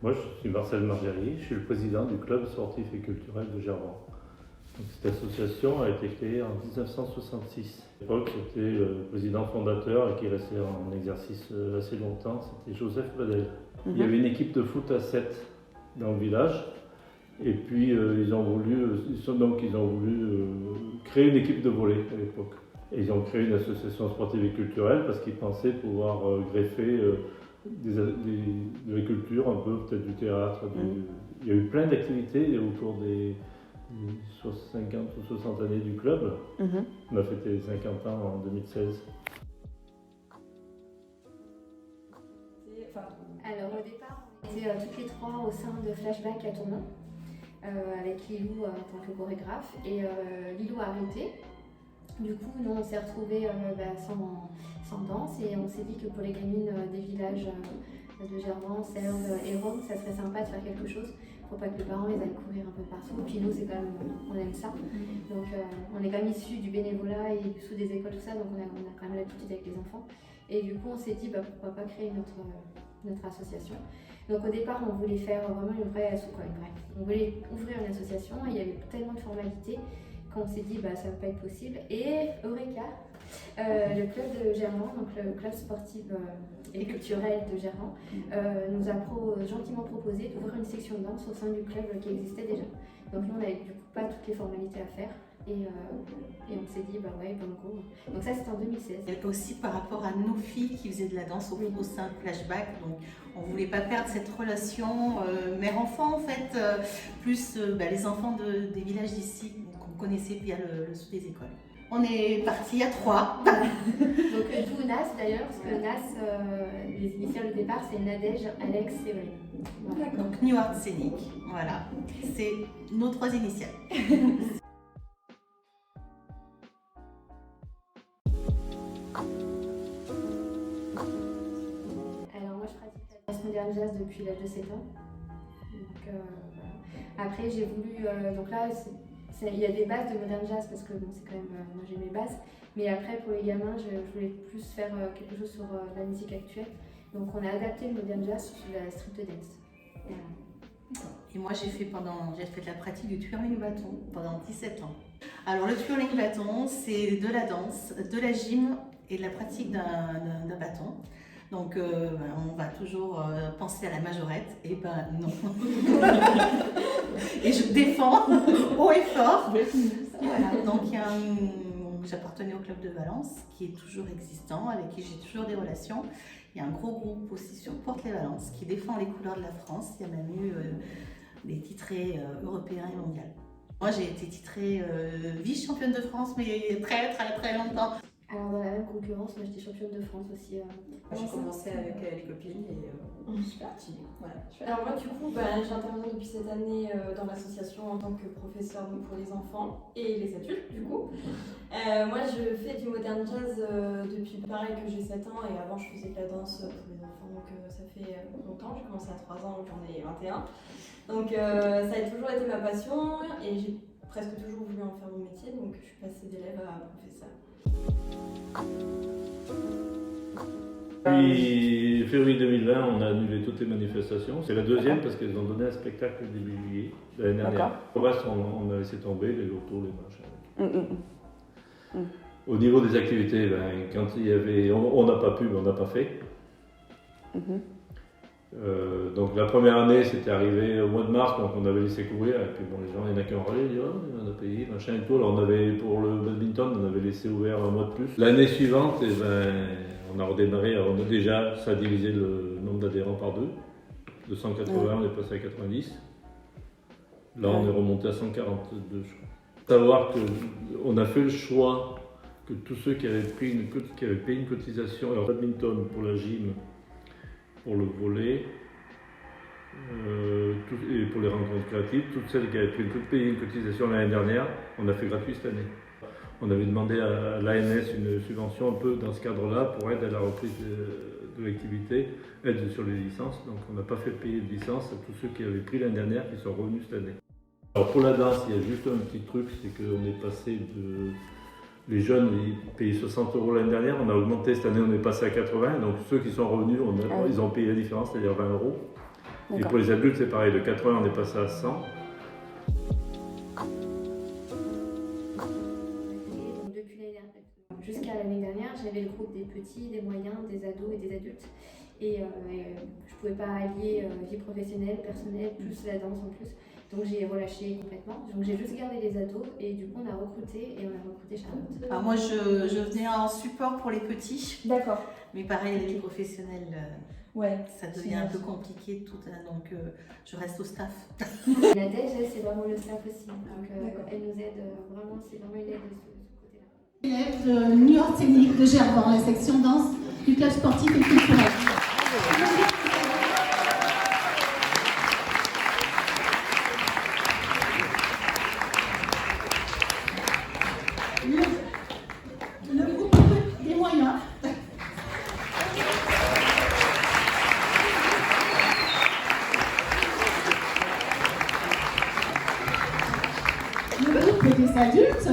Moi, je suis Marcel Margari, je suis le président du club sportif et culturel de Gervans. Donc, cette association a été créée en 1966. À l'époque, c'était le président fondateur et qui restait en exercice assez longtemps, c'était Joseph Badel. Il y avait une équipe de foot à 7 dans le village. Et puis ils ont voulu créer une équipe de volley à l'époque. Et ils ont créé une association sportive et culturelle parce qu'ils pensaient pouvoir greffer de la culture, un peu peut-être du théâtre. Il y a eu plein d'activités autour des 50 ou 60 années du club. On a fêté les 50 ans en 2016. Alors au départ, on était toutes les trois au sein de Flashback à Tournon, avec Lilou en tant que chorégraphe, et Lilou a arrêté. Du coup, nous on s'est retrouvés sans danse, et on s'est dit que pour les gamines des villages de Gervans, Serves et Rome, ça serait sympa de faire quelque chose pour pas que les parents les aillent courir un peu partout. Puis nous, c'est quand même, on aime ça. Donc on est quand même issus du bénévolat et sous des écoles, tout ça, donc on a quand même l'habitude avec les enfants. Et du coup, on s'est dit pourquoi pas créer notre association. Donc au départ, on voulait faire vraiment une vraie. On voulait ouvrir une association, et il y avait tellement de formalités qu'on s'est dit ça va pas être possible. Et Eureka, le club de Gervans, donc le club sportif et culturel de Gervans, nous a gentiment proposé d'ouvrir une section de danse au sein du club qui existait déjà. Donc nous, on n'avait du coup pas toutes les formalités à faire. Et on s'est dit, ouais, banco. Donc ça, c'était en 2016. Et aussi par rapport à nos filles qui faisaient de la danse au sein de Flashback. Donc on ne voulait pas perdre cette relation mère-enfant en fait, plus les enfants des villages d'ici qu'on connaissait via le sous des écoles. On est partis à 3. Donc d'où NAS d'ailleurs, parce que NAS, les initiales au départ, c'est Nadège, Alex, Séverine. Voilà. Donc New Art Scénic, voilà. C'est nos 3 initiales. Modern Jazz depuis l'âge de 7 ans. Donc, voilà. Après, j'ai voulu. Donc là, il y a des bases de Modern Jazz parce que c'est quand même. Moi, j'ai mes bases. Mais après, pour les gamins, je voulais plus faire quelque chose sur la musique actuelle. Donc, on a adapté le Modern Jazz sur la street dance. Voilà. Et moi, j'ai fait de la pratique du twirling bâton pendant 17 ans. Alors, le twirling bâton, c'est de la danse, de la gym et de la pratique d'un bâton. Donc on va toujours penser à la majorette, et non. Et je défends haut et fort. Voilà. Donc j'appartenais au club de Valence qui est toujours existant, avec qui j'ai toujours des relations. Il y a un gros groupe aussi sur Porte-les-Valences qui défend les couleurs de la France. Il y a même eu des titrés européens et mondiaux. Moi j'ai été titrée vice-championne de France, mais il y a très très très longtemps. Alors dans la même concurrence, moi j'étais championne de France aussi. J'ai commencé avec les copines et je suis partie. Voilà. Alors moi du coup, j'interviens depuis cette année dans l'association en tant que professeure pour les enfants et les adultes du coup. Moi je fais du modern jazz depuis pareil que j'ai 7 ans, et avant je faisais de la danse pour les enfants, donc ça fait longtemps. J'ai commencé à 3 ans, j'en ai 21. Donc ça a toujours été ma passion et j'ai presque toujours voulu en faire mon métier, donc je suis passée d'élève à professeur. Puis février 2020, on a annulé toutes les manifestations. C'est la deuxième parce qu'ils ont donné un spectacle début juillet l'année dernière. Au reste, on a laissé tomber les lotos, les machins. Au niveau des activités, quand il y avait, on n'a pas pu, mais on n'a pas fait. Donc la première année, c'était arrivé au mois de mars, donc on avait laissé courir, et puis les gens, il y en a qui ont râlé, ils disent on a payé, machin et tout. Alors on avait, pour le badminton, on avait laissé ouvert un mois de plus. L'année suivante, on a redémarré, alors ça a divisé le nombre d'adhérents par 2. De 180, on est passé à 90. Là, on est remonté à 142, je crois. Savoir qu'on a fait le choix que tous ceux qui avaient payé une cotisation, alors badminton pour la gym, pour le volley, et pour les rencontres créatives, toutes celles qui avaient payé une cotisation l'année dernière, on a fait gratuit cette année. On avait demandé à l'ANS une subvention un peu dans ce cadre-là pour aide à la reprise de l'activité, aide sur les licences. Donc on n'a pas fait payer de licence à tous ceux qui avaient pris l'année dernière qui sont revenus cette année. Alors pour la danse, il y a juste un petit truc, c'est qu'on est passé de... Les jeunes, ils payaient 60 € l'année dernière, on a augmenté cette année, on est passé à 80. Donc ceux qui sont revenus, ils ont payé la différence, c'est-à-dire 20 €. Et D'accord. pour les adultes, c'est pareil, de 80, on est passé à 100. Donc, depuis l'année dernière, jusqu'à l'année dernière, j'avais le groupe des petits, des moyens, des ados et des adultes. Et je ne pouvais pas allier vie professionnelle, personnelle, plus la danse en plus. Donc j'ai relâché complètement. Donc j'ai juste gardé les ados et du coup on a recruté Charlotte. Alors moi je venais en support pour les petits, D'accord. mais pareil avec les professionnels, Ouais. ça devient un peu compliqué tout, donc je reste au staff. Nadège, elle, c'est vraiment le staff aussi. Donc D'accord. elle nous aide vraiment, c'est vraiment une aide de ce côté-là. Élève de l'Union scénique de Gervan, la section danse du club sportif et culturel. Le groupe des moyens. Le groupe des adultes.